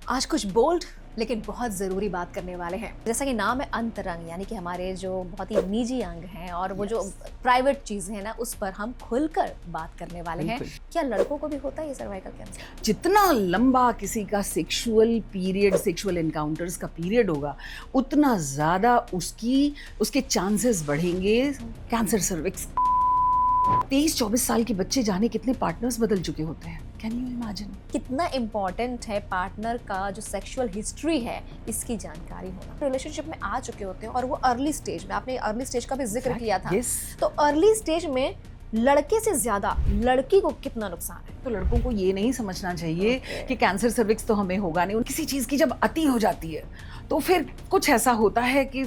आज कुछ बोल्ड लेकिन बहुत ज़रूरी बात करने वाले हैं। जैसा कि नाम है अंतरंग, यानी कि हमारे जो बहुत ही निजी अंग हैं और वो जो प्राइवेट चीज़ें हैं ना, उस पर हम खुलकर बात करने वाले हैं। क्या लड़कों को भी होता है ये सर्वाइकल कैंसर? जितना लंबा किसी का सेक्सुअल पीरियड, सेक्सुअल एनकाउंटर्स का पीरियड होगा, उतना ज़्यादा उसके चांसेस बढ़ेंगे कैंसर सर्विक्स। 23-24 साल के बच्चे जाने कितने पार्टनर्स बदल चुके होते हैं। Can you imagine? कितना इम्पोर्टेंट है पार्टनर का जो सेक्सुअल हिस्ट्री है, इसकी जानकारी होना। रिलेशनशिप में आ चुके होते हैं और वो अर्ली स्टेज में, आपने अर्ली स्टेज का भी जिक्र किया था। Yes. तो अर्ली स्टेज में लड़के से ज्यादा लड़की को कितना नुकसान है? तो लड़कों को ये नहीं समझना चाहिए कि कैंसर सर्विक्स तो हमें होगा नहीं। किसी चीज की जब अति हो जाती है तो फिर कुछ ऐसा होता है कि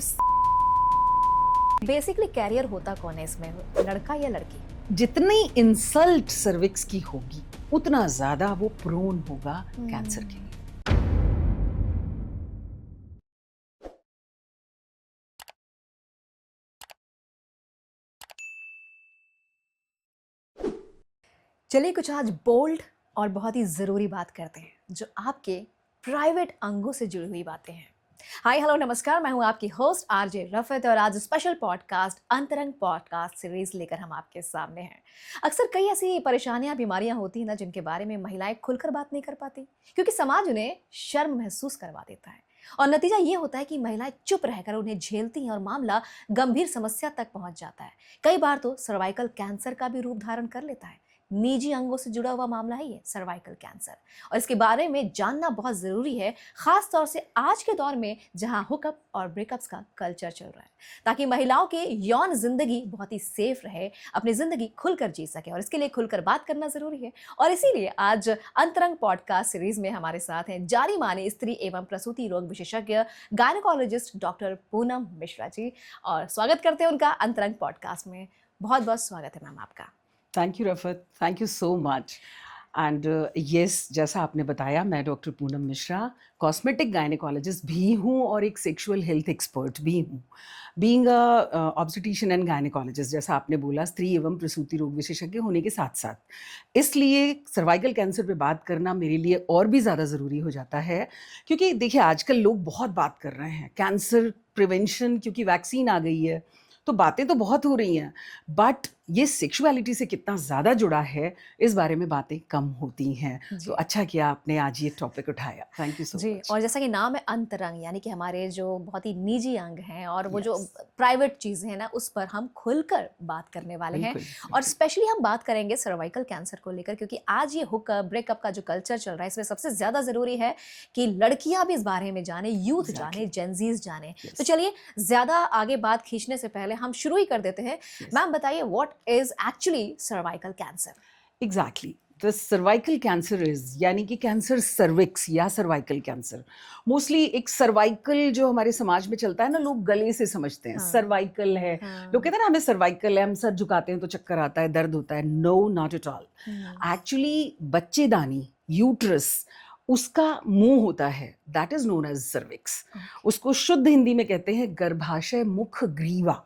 बेसिकली कैरियर होता कौन है इसमें, लड़का या लड़की? जितनी इंसल्ट सर्विक्स की होगी उतना ज्यादा वो प्रोन होगा कैंसर के लिए। चलिए कुछ आज बोल्ड और बहुत ही ज़रूरी बात करते हैं जो आपके प्राइवेट अंगों से जुड़ी हुई बातें हैं। हाय हेलो नमस्कार, मैं हूं आपकी होस्ट आरजे रफत और आज स्पेशल पॉडकास्ट अंतरंग पॉडकास्ट सीरीज लेकर हम आपके सामने हैं। अक्सर कई ऐसी परेशानियां, बीमारियां होती हैं ना, जिनके बारे में महिलाएं खुलकर बात नहीं कर पाती क्योंकि समाज उन्हें शर्म महसूस करवा देता है और नतीजा ये होता है कि महिलाएं चुप रहकर उन्हें झेलती हैं और मामला गंभीर समस्या तक पहुंच जाता है। कई बार तो सर्वाइकल कैंसर का भी रूप धारण कर लेता है। निजी अंगों से जुड़ा हुआ मामला है ये सर्वाइकल कैंसर, और इसके बारे में जानना बहुत ज़रूरी है, खास तौर से आज के दौर में जहां हुकअप और ब्रेकअप्स का कल्चर चल रहा है, ताकि महिलाओं के यौन जिंदगी बहुत ही सेफ रहे, अपनी जिंदगी खुलकर जी सके। और इसके लिए खुलकर बात करना ज़रूरी है और इसीलिए आज अंतरंग पॉडकास्ट सीरीज में हमारे साथ हैं जानी माने स्त्री एवं प्रसूति रोग विशेषज्ञ गायनेकोलॉजिस्ट डॉक्टर पूनम मिश्रा जी, और स्वागत करते हैं उनका अंतरंग पॉडकास्ट में। बहुत बहुत स्वागत है मैम आपका। Thank you Rafat, thank you so much. And yes, जैसा आपने बताया, मैं doctor Poonam Mishra cosmetic gynaecologist भी हूँ और एक सेक्सुअल हेल्थ एक्सपर्ट भी हूँ। Being a obstetrician and gynaecologist, जैसा आपने बोला, स्त्री एवं प्रसूति रोग विशेषज्ञ होने के साथ साथ इसलिए सर्वाइकल कैंसर पे बात करना मेरे लिए और भी ज़्यादा ज़रूरी हो जाता है। क्योंकि देखिए, आजकल लोग बहुत बात कर रहे हैं कैंसर प्रिवेंशन, क्योंकि वैक्सीन आ गई है तो बातें तो बहुत हो रही हैं, बट ये सेक्सुअलिटी से कितना ज़्यादा जुड़ा है, इस बारे में बातें कम होती हैं। तो अच्छा किया आपने आज ये टॉपिक उठाया। Thank you so much. और जैसा कि नाम है अंतरंग, यानी कि हमारे जो बहुत ही निजी अंग हैं और वो जो प्राइवेट चीज़ें हैं ना, उस पर हम खुलकर बात करने वाले हैं। और स्पेशली हम बात करेंगे सर्वाइकल कैंसर को लेकर, क्योंकि आज ये हुकअप ब्रेकअप का जो कल्चर चल रहा है, इसमें सबसे ज़्यादा ज़रूरी है कि लड़कियां भी इस बारे में जाने, यूथ जाने, जेनजीज जाने। तो चलिए ज़्यादा आगे बात खींचने से पहले हम शुरू ही कर देते हैं। मैम बताइए, what is actually cervical cancer? Exactly, the cervical cancer is, यानी कि कैंसर सर्विक्स या सर्वाइकल कैंसर। मोस्टली एक सर्वाइकल जो हमारे समाज में चलता है ना, लोग गले से समझते हैं सर्वाइकल है। लोग कहते हैं ना हमें सर्वाइकल है, हम सर झुकाते हैं तो चक्कर आता है, दर्द होता है। No, not at all. Actually बच्चेदानी, यूट्रस, उसका मुंह होता है, that is known as cervix. उसको शुद्ध हिंदी में कहते हैं गर्भाशय मुख ग्रीवा,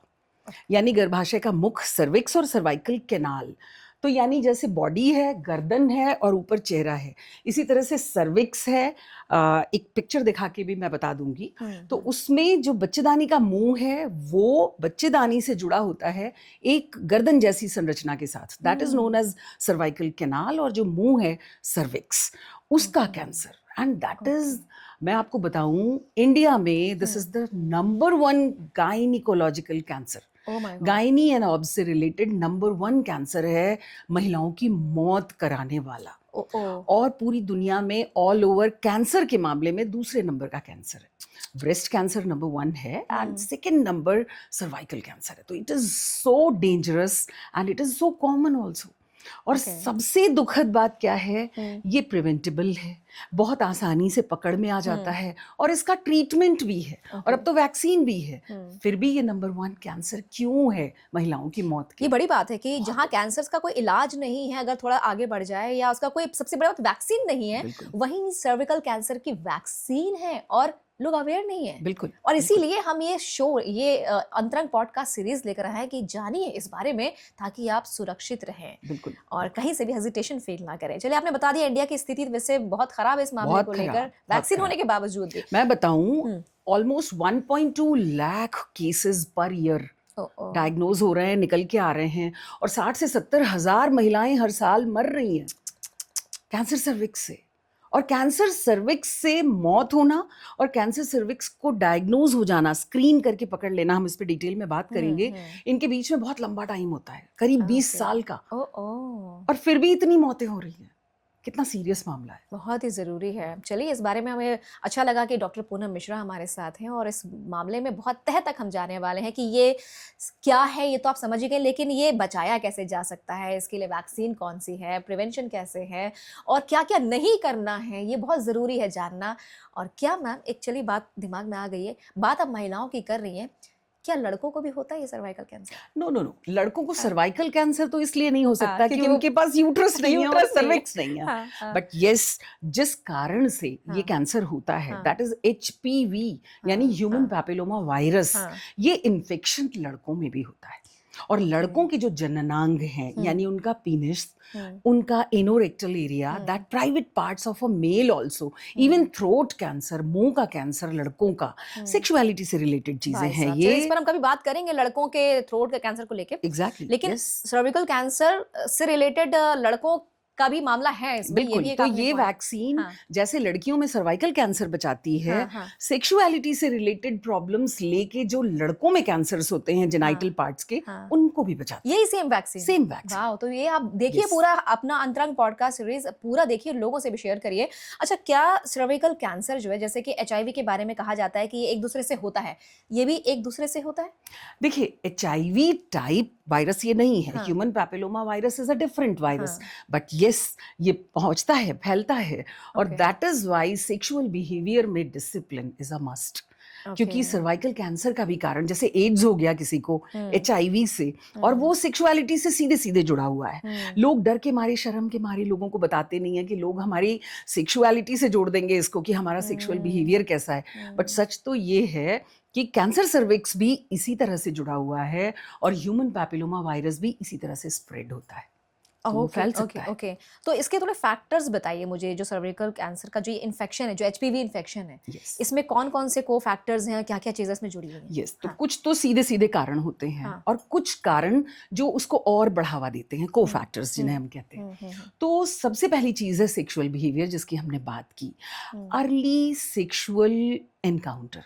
यानी गर्भाशय का मुख सर्विक्स और सर्वाइकल कैनाल। तो यानी जैसे बॉडी है, गर्दन है और ऊपर चेहरा है, इसी तरह से सर्विक्स है। एक पिक्चर दिखा के भी मैं बता दूंगी। तो उसमें जो बच्चेदानी का मुंह है वो बच्चेदानी से जुड़ा होता है एक गर्दन जैसी संरचना के साथ, that is known as cervical canal. और जो मुंह है सर्विक्स, उसका कैंसर, एंड दैट इज, मैं आपको बताऊं, इंडिया में this is the number 1 gynaecological cancer. Gynae and obs से रिलेटेड नंबर 1 कैंसर है, महिलाओं की मौत कराने वाला। और पूरी दुनिया में ऑल ओवर कैंसर के मामले में दूसरे नंबर का कैंसर है। ब्रेस्ट कैंसर नंबर 1 है and second number cervical cancer है। तो it is so dangerous and it is so common also. और सबसे दुखद बात क्या है, ये प्रिवेंटेबल है, बहुत आसानी से पकड़ में आ जाता है और इसका ट्रीटमेंट भी है और अब तो वैक्सीन भी है। फिर भी ये नंबर 1 कैंसर क्यों है महिलाओं की मौत की? ये बड़ी बात है कि जहाँ कैंसर का कोई इलाज नहीं है, अगर थोड़ा आगे बढ़ जाए, या उसका कोई सबसे बड़ा वैक्सीन नहीं है, वहीं सर्विकल कैंसर की वैक्सीन है और लोग अवेयर नहीं है। बिल्कुल, और बिल्कुल। इसीलिए हम ये शो, ये अंतरंग पॉडकास्ट सीरीज लेकर आए हैं कि जानिए इस बारे में, ताकि आप सुरक्षित रहें बिल्कुल, और कहीं से भी हेजिटेशन फील ना करें। चलिए, आपने बता दिया इंडिया की स्थिति वैसे बहुत खराब है इस मामले बहुत को लेकर, खराब, बहुत वैक्सीन होने खराब। के बावजूद भी। मैं बताऊँ, हुँ। Almost 1.2 lakh cases per year oh! Oh! Diagnose हो रहे हैं, निकल के आ रहे हैं और 60 से 70 हज़ार महिलाएँ हर साल मर रही हैं कैंसर सर्विक्स से। और कैंसर सर्विक्स से मौत होना और कैंसर सर्विक्स को डायग्नोज़ हो जाना, स्क्रीन करके पकड़ लेना, हम इस पे डिटेल में बात हुँ, करेंगे, हुँ। इनके बीच में बहुत लंबा टाइम होता है, करीब 20 ओके। साल का। ओह! ओह! और फिर भी इतनी मौतें हो रही हैं। कितना सीरियस मामला है। बहुत ही ज़रूरी है। चलिए, इस बारे में हमें अच्छा लगा कि डॉक्टर पूनम मिश्रा हमारे साथ हैं और इस मामले में बहुत तह तक हम जाने वाले हैं कि ये क्या है, ये तो आप समझ ही गए, लेकिन ये बचाया कैसे जा सकता है, इसके लिए वैक्सीन कौन-सी है, प्रिवेंशन कैसे है और क्या-क्या नहीं करना है, ये बहुत ज़रूरी है जानना। और क्या मैम, एक चलिए बात दिमाग में आ गई है, बात अब महिलाओं की कर रही हैं, क्या लड़कों को भी होता है ये cervical cancer? No, no, no, लड़कों को हाँ। सर्वाइकल कैंसर तो इसलिए नहीं हो हाँ, सकता कि क्योंकि वो उनके पास यूट्रस नहीं है और यूट्रस नहीं है। सर्विक्स नहीं है। हाँ, हाँ, बट येस, जिस कारण से ये हाँ, कैंसर होता है, हाँ, दैट इज़ एचपीवी, यानी हाँ, ह्यूमन हाँ, पैपिलोमा वायरस। हाँ। ये इन्फेक्शन लड़कों में भी होता है। और ओके। लड़कों के जो जननांग हैं, हुँ, यानी उनका पीनिस, हुँ, उनका anorectal area, that um, private parts of a male also, even um, throat cancer, मुंह का कैंसर लड़कों का, हुँ। सेक्सुअलिटी से रिलेटेड चीजें भाई हैं साहब, चलिए इस ये। पर हम कभी बात करेंगे लड़कों के थ्रोट के कैंसर को लेके। एग्जैक्टली, लेकिन यस। सर्विकल कैंसर से रिलेटेड लड़कों का भी मामला है इसमें, ये बिल्कुल, भी एक तो आपने ये पॉइंट। वैक्सीन हाँ, जैसे लड़कियों में सर्वाइकल कैंसर बचाती है, हाँ, हाँ, सेक्सुअलिटी से रिलेटेड प्रॉब्लम्स लेके जो लड़कों में कैंसर्स होते हैं जेनाइटल हाँ, पार्ट्स के, हाँ। उनको भी बचाती यही सेम वैक्सीन? है। Same vaccine. वाओ! तो ये आप देखिए, यस। पूरा अपना अंतरंग पॉडकास्ट सीरीज़ पूरा देखिए, लोगों से भी शेयर करिए। अच्छा, क्या सर्विकल कैंसर जो है, जैसे कि एचआईवी के बारे में कहा जाता है कि ये एक-दूसरे से होता है, ये भी एक-दूसरे से होता है? देखिए, एचआईवी टाइप वायरस ये नहीं है, हाँ, human papilloma virus is a different virus. हाँ, बट यस, ये पहुंचता है, फैलता है, और okay, that is why sexual behaviour में discipline is a must. Okay. क्योंकि सर्वाइकल कैंसर का भी कारण, जैसे एड्स हो गया किसी को हुँ, एचआईवी से, और हुँ, वो सेक्सुअलिटी से सीधे सीधे जुड़ा हुआ है। हुँ, लोग डर के मारे, शर्म के मारे लोगों को बताते नहीं है कि लोग हमारी सेक्सुअलिटी से जोड़ देंगे इसको, कि हमारा सेक्सुअल हुँ, बिहेवियर कैसा है। बट हुँ। सच तो ये है कि कैंसर सर्विक्स भी इसी तरह से जुड़ा हुआ है और ह्यूमन पैपिलोमा वायरस भी इसी तरह से स्प्रेड होता है, तो वो ओके, फैल ओके, सकता है। ओके। तो इसके थोड़े फैक्टर्स बताइए मुझे, जो सर्विकल कैंसर का जो ये इन्फेक्शन है, जो एचपीवी इन्फेक्शन है, यस, इसमें कौन-कौन से को-फैक्टर्स हैं, क्या-क्या चीज़ें इसमें जुड़ी हुई हैं? यस, तो हाँ, कुछ तो सीधे सीधे कारण होते हैं हाँ। और कुछ कारण जो उसको और बढ़ावा देते हैं, को हुँ, फैक्टर्स जिन्हें हुँ, हम कहते हैं। हुँ, हुँ, हुँ, तो सबसे पहली चीज है सेक्सुअल बिहेवियर, जिसकी हमने बात की। हुँ, अर्ली सेक्सुअल एनकाउंटर,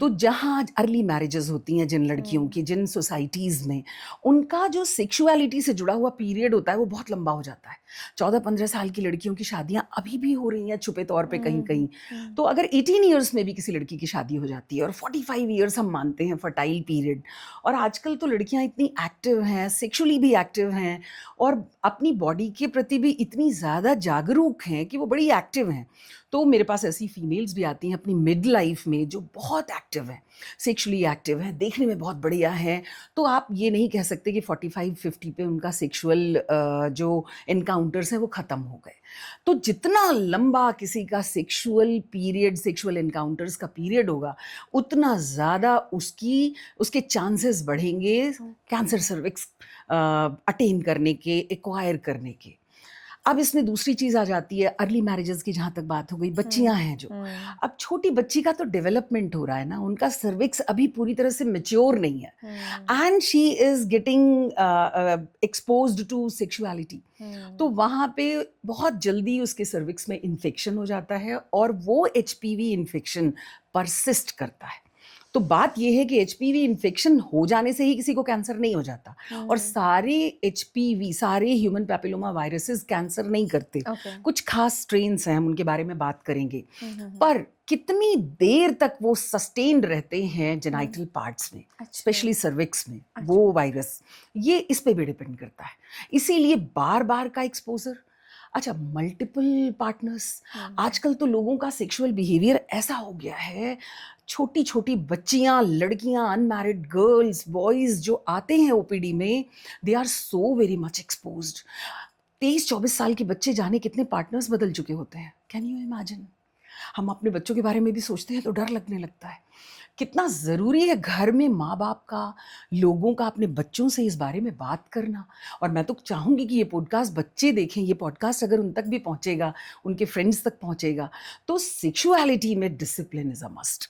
तो हुँ, जहाँ अर्ली मैरिजेस होती हैं जिन लड़कियों हुँ, की, जिन सोसाइटीज़ में, उनका जो सेक्सुअलिटी से जुड़ा हुआ पीरियड होता है वो बहुत लंबा हो जाता है। 14-15 साल की लड़कियों की शादियाँ अभी भी हो रही हैं छुपे तौर पे हुँ, कहीं-कहीं। हुँ, तो अगर 18 इयर्स में भी किसी लड़की की शादी हो जाती है और 45 इयर्स हम मानते हैं फर्टाइल पीरियड, और आजकल तो लड़कियाँ इतनी एक्टिव हैं, सेक्सुअली भी एक्टिव हैं और अपनी बॉडी के प्रति भी इतनी ज़्यादा जागरूक हैं कि वो बड़ी एक्टिव हैं। तो मेरे पास ऐसी फीमेल्स भी आती हैं अपनी मिड लाइफ में जो बहुत एक्टिव हैं, सेक्सुअली एक्टिव हैं, देखने में बहुत बढ़िया हैं। तो आप ये नहीं कह सकते कि 45-50 पे उनका सेक्सुअल जो एनकाउंटर्स हैं वो ख़त्म हो गए। तो जितना लंबा किसी का सेक्सुअल पीरियड, सेक्सुअल एनकाउंटर्स का पीरियड होगा, उतना ज़्यादा उसके चांसेस बढ़ेंगे कैंसर सर्विक्स अटेन करने के, एक्वायर करने के। अब इसमें दूसरी चीज़ आ जाती है, अर्ली मैरिजेस की जहाँ तक बात हो गई, बच्चियाँ हुँ, हैं जो। हुँ, अब छोटी बच्ची का तो डेवलपमेंट हो रहा है ना, उनका सर्विक्स अभी पूरी तरह से मैच्योर नहीं है, हुँ, and she is getting exposed to sexuality. तो हुँ, वहाँ पे बहुत जल्दी उसके सर्विक्स में इन्फेक्शन हो जाता है और वो एचपीवी इन्फेक्शन परसिस्ट करता है। तो बात ये है कि एचपीवी इन्फेक्शन हो जाने से ही किसी को कैंसर नहीं हो जाता, और हुँ, सारे एचपीवी, सारे ह्यूमन पैपिलोमा वायरसेस कैंसर नहीं करते। ओके। कुछ खास स्ट्रेन्स हैं, हम उनके बारे में बात करेंगे। हुँ, हुँ, हुँ, पर कितनी देर तक वो सस्टेन्ड रहते हैं हुँ, जेनाइटल पार्ट्स में, अच्छा, स्पेशली सर्विक्स में, अच्छा, वो वायरस, ये इस पे भी डिपेंड करता है। इसीलिए बार-बार का एक्सपोज़र। अच्छा, मल्टीपल पार्टनर्स, हुँ, आजकल तो लोगों का सेक्सुअल बिहेवियर ऐसा हो गया है, छोटी-छोटी बच्चियाँ, लड़कियाँ, अनमैरिड गर्ल्स, बॉयज़ जो आते हैं ओपीडी में, they are so very much exposed. 23-24 साल के बच्चे जाने कितने पार्टनर्स बदल चुके होते हैं। Can you imagine? हम अपने बच्चों के बारे में भी सोचते हैं तो डर लगने लगता है। कितना ज़रूरी है घर में माँ बाप का, लोगों का अपने बच्चों से इस बारे में बात करना। और मैं तो चाहूँगी कि ये पॉडकास्ट बच्चे देखें, ये पॉडकास्ट अगर उन तक भी पहुँचेगा, उनके फ्रेंड्स तक पहुँचेगा, तो सेक्सुअलिटी में डिसिप्लिन इज़ अ मस्ट।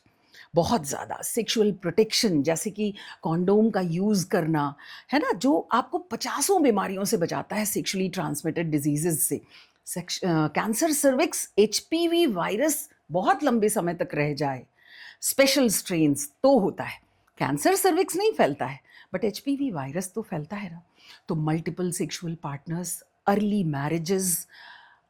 बहुत ज़्यादा सेक्सुअल प्रोटेक्शन, जैसे कि कॉन्डोम का यूज़ करना, है ना, जो आपको पचासों बीमारियों से बचाता है, सेक्सुअली ट्रांसमिटेड डिजीजेज से। कैंसर सर्विक्स, एचपीवी वायरस बहुत लंबे समय तक रह जाए, स्पेशल स्ट्रेन्स तो होता है। कैंसर सर्विक्स नहीं फैलता है, बट एचपीवी वायरस तो फैलता है ना। तो multiple sexual partners, early marriages,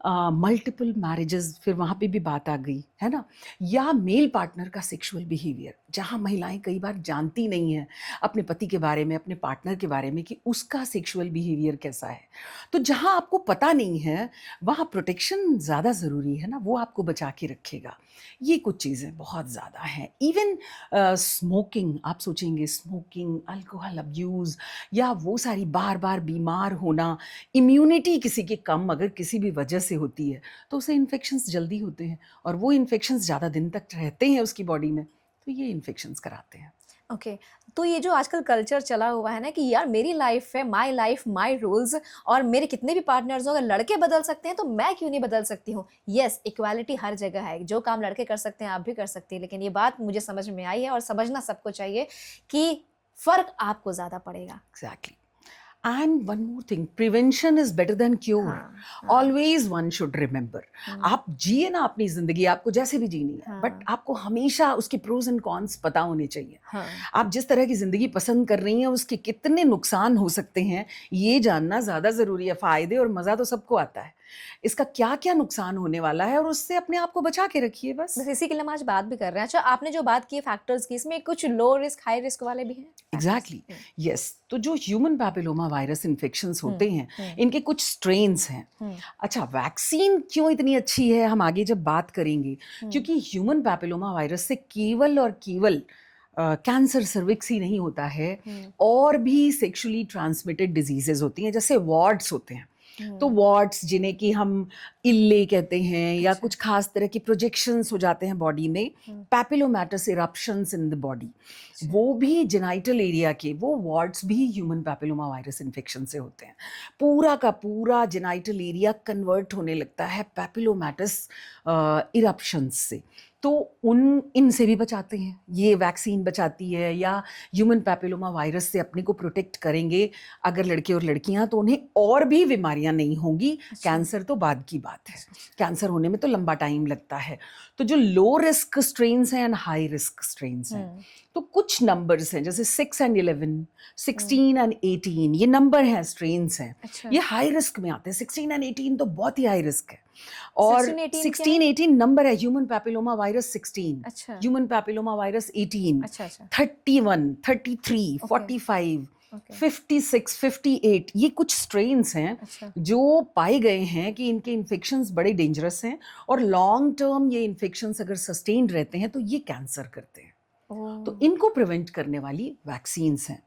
multiple marriages, फिर वहाँ पे भी बात आ गई, है ना। या मेल पार्टनर का सेक्सुअल बिहेवियर, जहाँ महिलाएं कई बार जानती नहीं हैं अपने पति के बारे में, अपने पार्टनर के बारे में, कि उसका सेक्सुअल बिहेवियर कैसा है। तो जहाँ आपको पता नहीं है, वहाँ प्रोटेक्शन ज़्यादा ज़रूरी है ना, वो आपको बचा के रखेगा। ये कुछ चीज़ें बहुत ज़्यादा हैं। इवन स्मोकिंग, आप सोचेंगे स्मोकिंग, अल्कोहल अब्यूज़, या वो सारी बार बार बीमार होना, इम्यूनिटी किसी की कम अगर किसी भी वजह से होती है तो उसे इन्फेक्शंस जल्दी होते हैं, और वो इन्फेक्शंस ज़्यादा दिन तक रहते हैं उसकी बॉडी में, तो ये इन्फेक्शंस कराते हैं। ओके। तो ये जो आजकल कल्चर चला हुआ है ना कि यार मेरी लाइफ है, माय लाइफ माय रूल्स, और मेरे कितने भी पार्टनर्स हो, अगर लड़के बदल सकते हैं तो मैं क्यों नहीं बदल सकती हूँ। यस, इक्वालिटी हर जगह है, जो काम लड़के कर सकते हैं आप भी कर सकती हैं, लेकिन ये बात मुझे समझ में आई है और समझना सबको चाहिए कि फ़र्क आपको ज़्यादा पड़ेगा। Exactly. And one more thing, prevention is better than cure. हाँ, Always one should remember. आप जिए ना अपनी जिंदगी, आपको जैसे भी जीनी है, बट आपको हमेशा उसके प्रोज एंड कॉन्स पता होने चाहिए। हाँ, आप जिस तरह की जिंदगी पसंद कर रही हैं, उसके कितने नुकसान हो सकते हैं, ये जानना ज्यादा जरूरी है। फायदे और मजा तो सबको आता है, इसका क्या क्या नुकसान होने वाला है, और उससे अपने आप को बचा के रखिए बस। बस इसी के लिए हम आज बात भी कर रहे हैं। अच्छा, आपने जो बात की फैक्टर्स की, इसमें कुछ लो रिस्क हाई रिस्क वाले भी हैं? Exactly, yes. तो जो ह्यूमन पैपिलोमा वायरस इन्फेक्शंस होते हैं, इनके कुछ स्ट्रेन्स हैं। अच्छा, वैक्सीन क्यों इतनी अच्छी है, हम आगे जब बात करेंगे, क्योंकि ह्यूमन पैपिलोमा वायरस से केवल और केवल कैंसर सर्विक्स ही नहीं होता है, और भी सेक्सुअली ट्रांसमिटेड डिजीजेज होती हैं, जैसे वार्ड्स होते हैं। तो वार्ड्स, जिन्हें कि हम इल्ले कहते हैं, या कुछ खास तरह के प्रोजेक्शंस हो जाते हैं बॉडी में, पैपिलोमैटस इरप्शंस इन द बॉडी, वो भी जेनाइटल एरिया के, वो वार्ड्स भी ह्यूमन पैपिलोमा वायरस इन्फेक्शन से होते हैं। पूरा का पूरा जेनाइटल एरिया कन्वर्ट होने लगता है पैपिलोमैटस इरप्शंस से। तो इनसे भी बचाते हैं, ये वैक्सीन बचाती है। या ह्यूमन पैपिलोमा वायरस से अपने को प्रोटेक्ट करेंगे अगर लड़के और लड़कियां, तो उन्हें और भी बीमारियां नहीं होंगी। कैंसर तो बाद की बात है, कैंसर होने में तो लंबा टाइम लगता है। तो जो लो रिस्क स्ट्रेन्स हैं एंड हाई रिस्क स्ट्रेन्स हैं, तो कुछ नंबर्स हैं, जैसे 6 and 11, 16 and 18, ये नंबर हैं, स्ट्रेन्स हैं। अच्छा। ये हाई रिस्क में आते हैं। 16 and 18 तो बहुत ही हाई रिस्क है। और 16, 18 नंबर है। ह्यूमन पैपिलोमा वायरस 16, अच्छा, ह्यूमन पैपिलोमा वायरस 18, अच्छा, अच्छा, 31, 33, 45, ओके, 56, 58, ये कुछ स्ट्रेन्स हैं अच्छा, जो पाए गए हैं कि इनके इन्फेक्शंस बड़े डेंजरस हैं, और लॉन्ग टर्म ये इन्फेक्शंस अगर सस्टेन्ड रहते हैं तो ये कैंसर करते हैं। तो ओह, इनको प्रिवेंट करने वाली वैक्सीन्स हैं।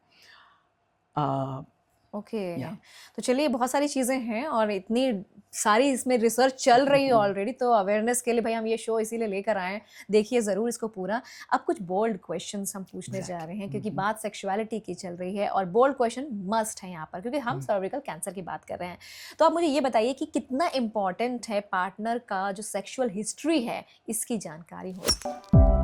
ओके। या तो चलिए, बहुत सारी चीज़ें हैं और इतनी सारी इसमें रिसर्च चल रही है ऑलरेडी, तो अवेयरनेस के लिए भाई हम ये शो इसीलिए लेकर आए हैं। देखिए ज़रूर इसको पूरा। अब कुछ बोल्ड क्वेश्चंस हम पूछने जा रहे हैं, क्योंकि बात सेक्सुअलिटी की चल रही है और बोल्ड क्वेश्चन मस्ट है यहाँ पर, क्योंकि हम सर्विकल कैंसर की बात कर रहे हैं। तो आप मुझे ये बताइए कि कितना इम्पॉर्टेंट है पार्टनर का जो सेक्सुअल हिस्ट्री है, इसकी जानकारी हो।